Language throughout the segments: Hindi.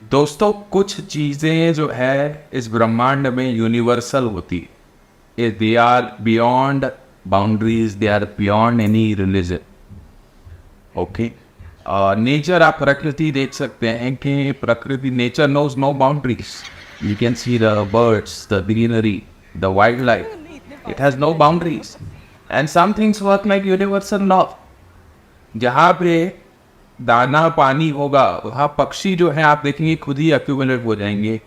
दोस्तों, कुछ चीज़ें जो है इस ब्रह्मांड में यूनिवर्सल होती है। They are beyond boundaries, they are beyond any religion. Okay, nature, आप प्रकृति देख सकते हैं कि प्रकृति, nature knows no boundaries. You can see the birds, the greenery, the wild life, it has no boundaries. And some things work like universal law. जहाँ पे दाना पानी होगा वहाँ पक्षी जो है आप देखेंगे खुद ही एक्यूमुलेट हो जाएंगे।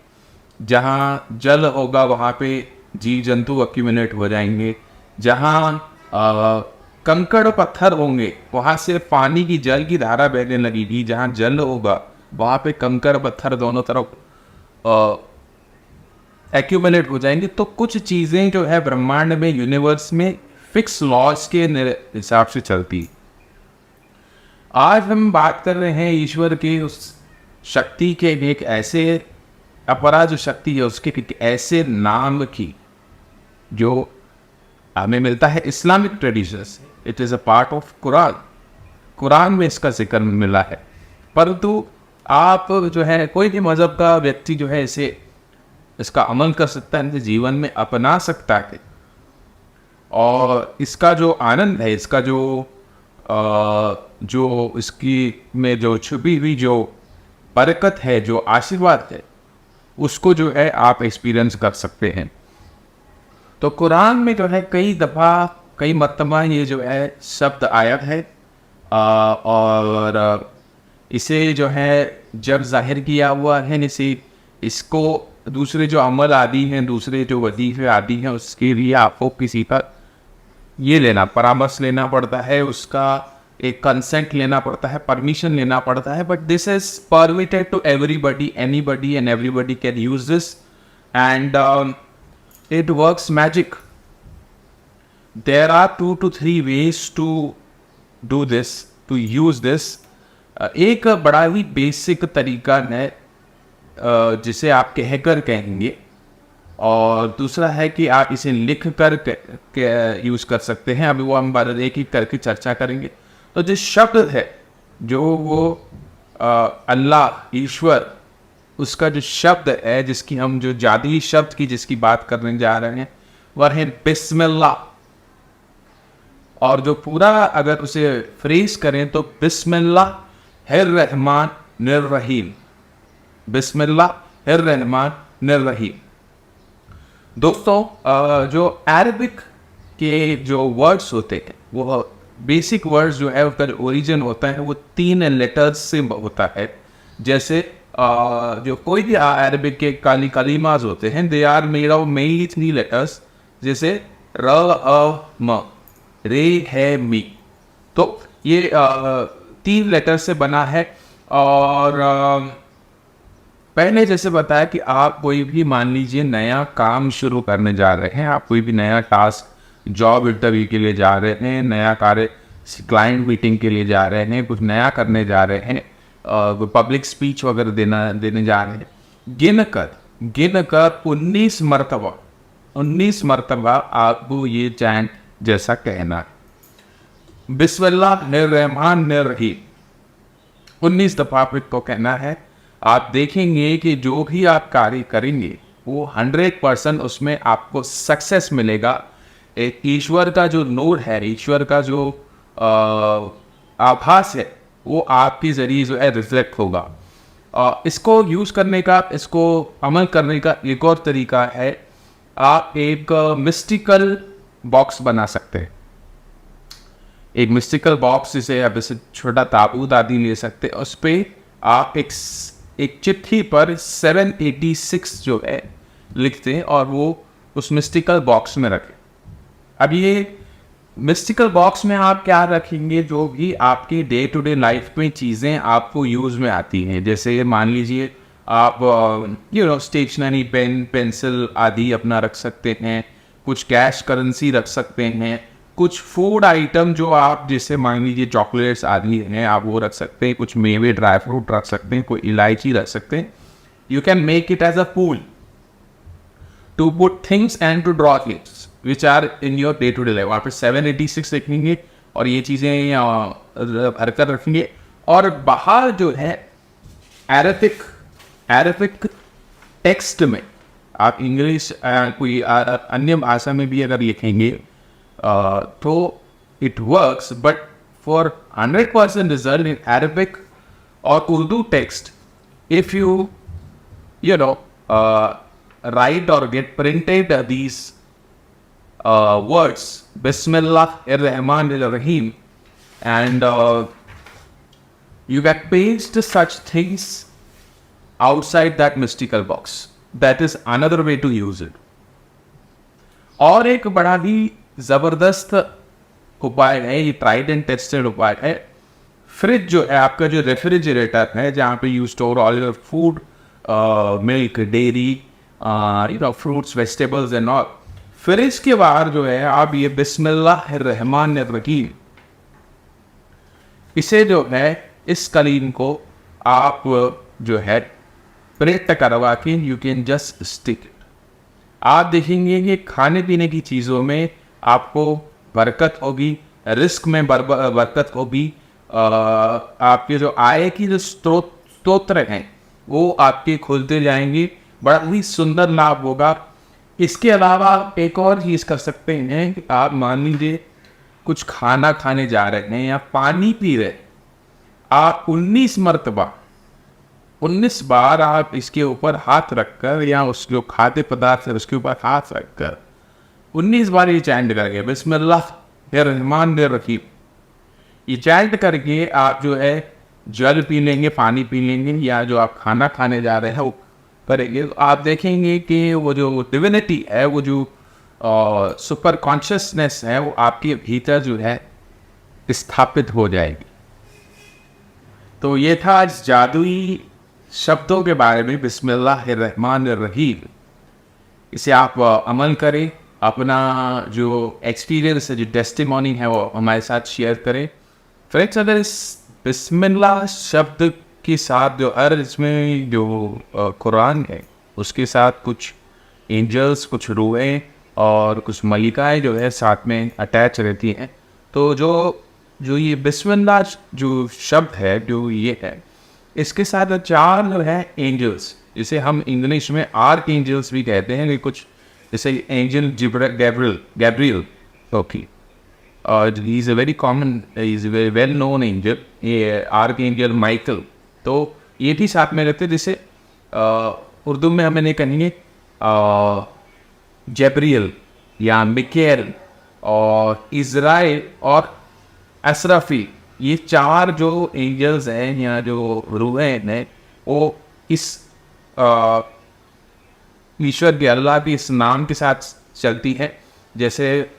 जहाँ जल होगा वहाँ पे जीव जंतु एक्यूमुलेट हो जाएंगे। जहाँ कंकड़ पत्थर होंगे वहाँ से पानी की, जल की धारा बहने लगेगी। जहाँ जल होगा वहाँ पे कंकड़ पत्थर दोनों तरफ एक्यूमुलेट हो जाएंगे। तो कुछ चीज़ें जो है ब्रह्मांड में, यूनिवर्स में फिक्स लॉज के हिसाब से चलती। आज हम बात कर रहे हैं ईश्वर के उस शक्ति के एक ऐसे अपराध, जो शक्ति है उसके एक ऐसे नाम की जो हमें मिलता है इस्लामिक ट्रेडिशन से। It is a part of Quran. Quran में इसका जिक्र मिला है, परंतु आप जो है कोई भी मज़हब का व्यक्ति जो है इसे, इसका अमल कर सकता है, इसे जीवन में अपना सकता है। और इसका जो आनंद है, इसका जो इसकी में जो छुपी हुई जो बरकत है, जो आशीर्वाद है, उसको जो है आप एक्सपीरियंस कर सकते हैं। तो कुरान में जो है कई दफ़ा, कई मरतबा ये जो है शब्द आया है। और इसे जो है जब जाहिर किया हुआ है, इसको दूसरे जो अमल आदि हैं, दूसरे जो वजीफे आदि हैं, उसके लिए आपको किसी का ये लेना, परामर्श लेना पड़ता है, उसका एक कंसेंट लेना पड़ता है, परमिशन लेना पड़ता है। But this is permitted to everybody, anybody and everybody can use this, and it works magic. There are 2 to 3 ways to do this, to use this. एक बड़ा ही बेसिक तरीका है जिसे आप कहकर कहेंगे, और दूसरा है कि आप इसे लिख कर यूज़ कर सकते हैं। अभी वो हम एक एक करके चर्चा करेंगे। तो जिस शब्द है, जो वो अल्लाह, ईश्वर, उसका जो शब्द है, जिसकी हम जो जादुई शब्द की जिसकी बात करने जा रहे हैं, वह है बिस्मिल्लाह। और जो पूरा अगर उसे फ्रेज करें तो बिस्मिल्लाह हिर रहमान निर रहीम, बिस्मिल्लाह हिर रहमान निर रहीम। दोस्तों, जो अरबिक के जो वर्ड्स होते हैं, वो बेसिक वर्ड्स जो है उसका जो ओरिजिन होता है वो 3 लेटर्स से होता है। जैसे जो कोई भी अरबिक के कलीमाज होते हैं, they are made of mainly 3 letters. जैसे र, अ, म, रे, है, मी। तो ये 3 लेटर से बना है। और पहले जैसे बताया कि आप कोई भी, मान लीजिए, नया काम शुरू करने जा रहे हैं, आप कोई भी नया टास्क, जॉब इंटरव्यू के लिए जा रहे हैं, नया कार्य, क्लाइंट मीटिंग के लिए जा रहे हैं, कुछ नया करने जा रहे हैं, पब्लिक स्पीच वगैरह देने जा रहे हैं, गिन कर 19 मरतबा आपको ये चैंट जैसा कहना है। बिस्मिल्लाह रहमान रहीम 19 दफ़ा आपको कहना है। आप देखेंगे कि जो भी आप कार्य करेंगे वो 100% उसमें आपको सक्सेस मिलेगा। एक ईश्वर का जो नूर है, ईश्वर का जो आभास है, वो आपके ज़रिए जो है रिफ्लेक्ट होगा। इसको यूज़ करने का, इसको अमल करने का एक और तरीका है, आप एक मिस्टिकल बॉक्स बना सकते हैं। एक मिस्टिकल बॉक्स, जिसे आप जैसे छोटा ताबूत आदि ले सकते हैं, उस पर आप एक चिट्ठी पर 786 जो है लिखते हैं और वो उस मिस्टिकल बॉक्स में रखें। अब ये मिस्टिकल बॉक्स में आप क्या रखेंगे? जो भी आपके डे टू डे लाइफ में चीज़ें आपको यूज़ में आती हैं, जैसे मान लीजिए आप स्टेशनरी, पेन, पेंसिल आदि अपना रख सकते हैं, कुछ कैश करेंसी रख सकते हैं, कुछ फूड आइटम जो आप, जैसे मान लीजिए चॉकलेट्स आदि हैं, आप वो रख सकते हैं, कुछ मेवे, ड्राई फ्रूट रख सकते हैं, कोई इलायची रख सकते हैं। You can make it as a pool to put things and to draw things which are in your day to day life. वहाँ पर 786 लिखेंगे और ये चीज़ें भरकर रखेंगे। और बाहर जो है अरबिक अरेबिक टेक्स्ट में आप इंग्लिश कोई अन्य भाषा में भी अगर लिखेंगे तो it works, but for 100% result in Arabic और Urdu text, if you know write or get printed these words Bismillah ar-Rahman ar-Rahim, and you get paste such things outside that mystical box. That is another way to use it. और एक बड़ा ही ज़बरदस्त उपाय है, ये ट्राइड एंड टेस्टेड उपाय है। फ्रिज जो है आपका, जो रेफ्रिजरेटर है जहाँ पे you store all your food, milk, dairy, fruits, vegetables and all, fridge के बाहर जो है आप ये बिस्मिल्लाहिर्रहमानिर्रहीम, इसे जो है इस कलीन को आप जो है प्रेट करवा के you can just stick it. आप देखेंगे कि खाने पीने की चीज़ों में आपको बरकत होगी, रिस्क में बरकत होगी, आपके जो आय की जो स्रोत हैं वो आपके खुलते जाएंगे, बड़ा ही सुंदर लाभ होगा। इसके अलावा आप एक और चीज़ कर सकते हैं कि आप मान लीजिए कुछ खाना खाने जा रहे हैं या पानी पी रहे, आप 19 बार आप इसके ऊपर हाथ रखकर या उस जो खाद्य पदार्थ है उसके ऊपर हाथ रखकर 19 बार ये चैंट करके बिस्मिल्लाहिर्रहमानिर्रहीम, ये चैंट करके आप जो है जल पी लेंगे, पानी पी लेंगे, या जो आप खाना खाने जा रहे हैं वो करेंगे, तो आप देखेंगे कि वो जो डिविनिटी है, वो जो सुपर कॉन्शियसनेस है, वो आपके भीतर जो है स्थापित हो जाएगी। तो ये था आज जादुई शब्दों के बारे में, बिस्मिल्लाहिर्रहमानिर्रहीम। इसे आप अमल करें, अपना जो एक्सपीरियंस है, जो टेस्टिमोनी है, वो हमारे साथ शेयर करें। फ्रेंड्स, अगर इस बिस्मिल्लाह शब्द के साथ जो इसमें जो कुरान है उसके साथ कुछ एंजल्स, कुछ रूहें और कुछ मलिकाएँ जो है साथ में अटैच रहती हैं, तो जो ये बिस्मिल्लाह जो शब्द है, जो ये है, इसके साथ 4 जो है एंजल्स, जिसे हम इंग्लिश में आर्क एंजल्स भी कहते हैं, कुछ जैसे एंजल गैब्रियल, ओके, और he is a very common, is very well known angel, ये आर्क एंजल माइकल, तो ये भी साथ में रहते हैं। जैसे उर्दू में हमें नहीं कहेंगे जैब्रियल या मिकेल और इज़राइल और असराफी, ये 4 जो एंजल्स हैं या जो रूहें हैं, वो इस ईश्वर के, अल्लाह के इस नाम के साथ चलती है। जैसे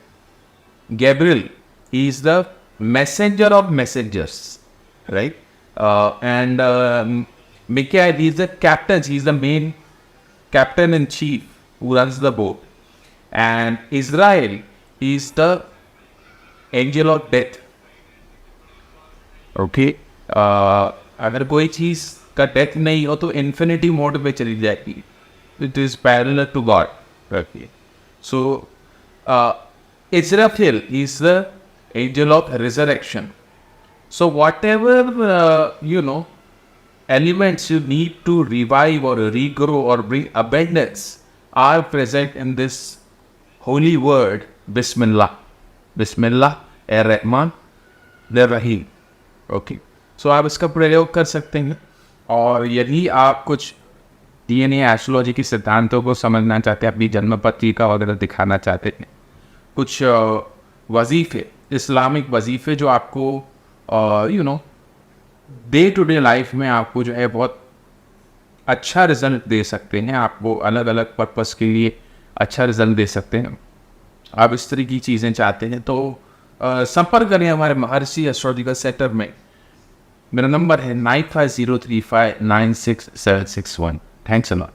Gabriel, he is the messenger of messengers, right, and Mikael, he is the captain, he is the main captain in chief who runs the boat, and Azrael, he is the angel of death. Okay, अगर कोई चीज़ का डेथ नहीं हो तो इन्फिनिटी मोड पे चली जाएगी, it is parallel to God. Okay, so Israfil is the angel of resurrection. So whatever elements you need to revive or regrow or bring abundance are present in this holy word Bismillah. Bismillah ar-Rahman ar-Rahim. Okay. So आप इसका प्रयोग कर सकते हैं, और यदि आप कुछ DNA एस्ट्रोलॉजी के सिद्धांतों को समझना चाहते हैं, अपनी जन्म पत्रिका वगैरह दिखाना चाहते हैं, कुछ वजीफ़े, इस्लामिक वजीफ़े जो आपको डे टू डे लाइफ में आपको जो है बहुत अच्छा रिजल्ट दे सकते हैं, आपको अलग अलग पर्पस के लिए अच्छा रिजल्ट दे सकते हैं, आप इस तरह की चीज़ें चाहते हैं तो संपर्क करें हमारे महर्षि एस्ट्रोलॉजिकल सेंटर में। मेरा नंबर है 9503596761। Thanks a lot.